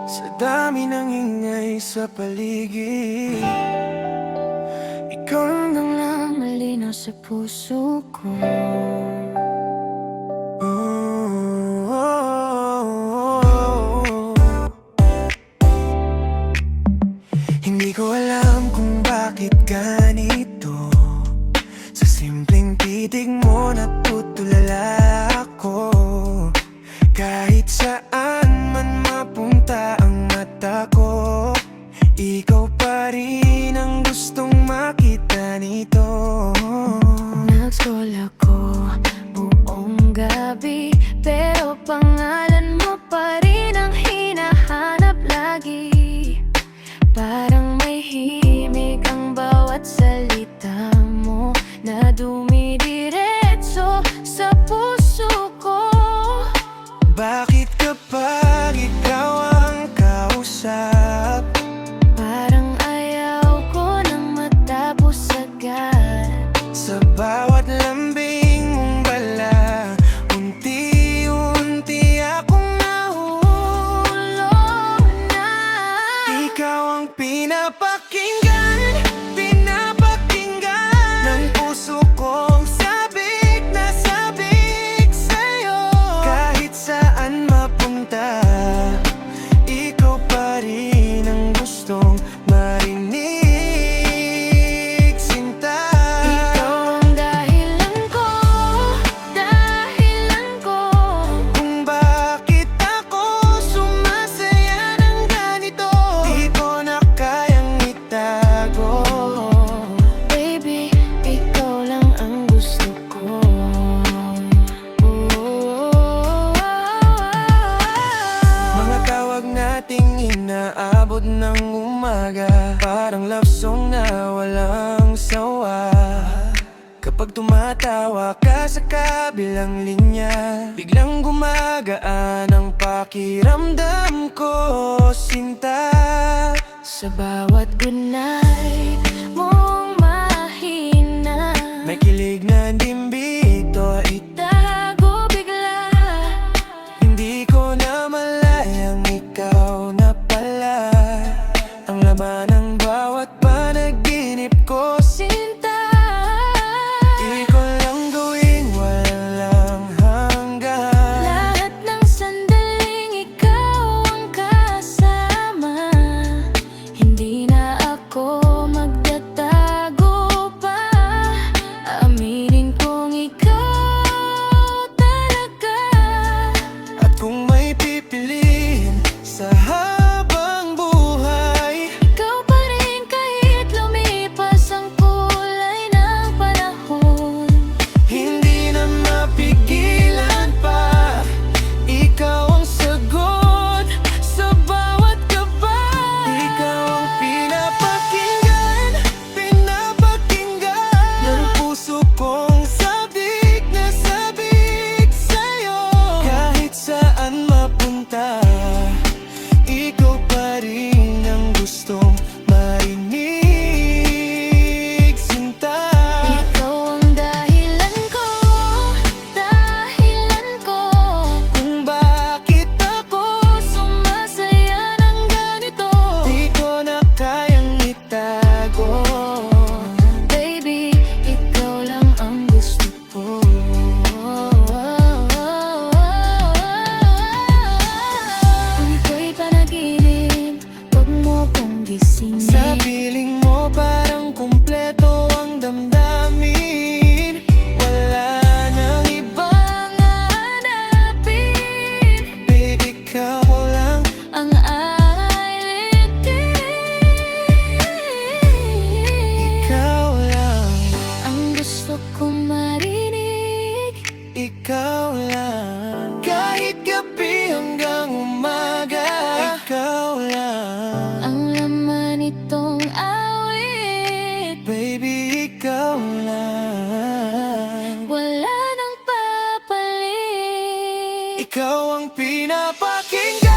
Sa dami ng ingay sa paligid, ikaw lang lang malinaw sa puso ko. Hindi ko alam kung bakit ganito. Sa simpleng titig mo natutulala ako. Kahit saan man mapunta ang mata ko, ikaw pa rin ang gustong makita nito. Nag-scroll ako buong gabi, pero pangalan mo pa rin ang hinahanap lagi. Parang may himig ang bawat salita mo na dumidiretso sa puso ko. Bakit kapag ikaw ang kausap, parang ayaw ko nang matapos agad? Sa bawat lambing mong bala, unti-unti akong nahulog na. Ikaw ang pinapakinggan ng puso kong sabik na sabik sa'yo. Kahit saan mapunta, ikaw pa rin ang gustong marinig, sinta. Ikaw ang dahilan ko kung bakit ako sumasaya ng ganito. Di ko na kayang itago. Baby, ikaw lang ang gusto ko. Mga tawag nating inaabot ng umaga, parang love song na walang sawa. Kapag tumatawa ka sa kabilang linya, biglang gumagaan ang pakiramdam ko, sinta. Sa bawat goodnight mong mahina, may kilig na dimbito itago bigla. Hindi ko na malayang ikaw na pala ang laman ng bawat panaginip ko, sinta. Di ko lang gawing walang hanggan. Lahat ng sandaling ikaw ang kasama, hindi na ako magtatago pa. Aminin kong ikaw talaga. At kung may pipiliin sa habang buhay, ikaw pa rin kahit lumipas ang kulay ng panahon. Hindi na mapigilan pa, ikaw ang sagot sa bawat kaba. Ikaw ang pinapakinggan ng puso kong sabik na sabik sa'yo. Kahit saan mapunta, ikaw pa rin ang gustong marinig, sinta. Ikaw ang dahilan ko kung bakit ako sumasaya ng ganito. Di ko na kayang itago. Baby, ikaw lang ang gusto ko. Kung ako'y panaginip, huwag mo kong gisingin. Sa piling mo parang kumpleto ang damdamin. Wala nang ibang hanapin. Baby, ikaw lang ang aalitin. Ikaw lang ang gusto kong marinig. Ikaw lang, kahit gabi hanggang umaga. Ikaw lang ang laman nitong awit. Baby, ikaw lang, wala nang papalit. Ikaw ang pinapakinggan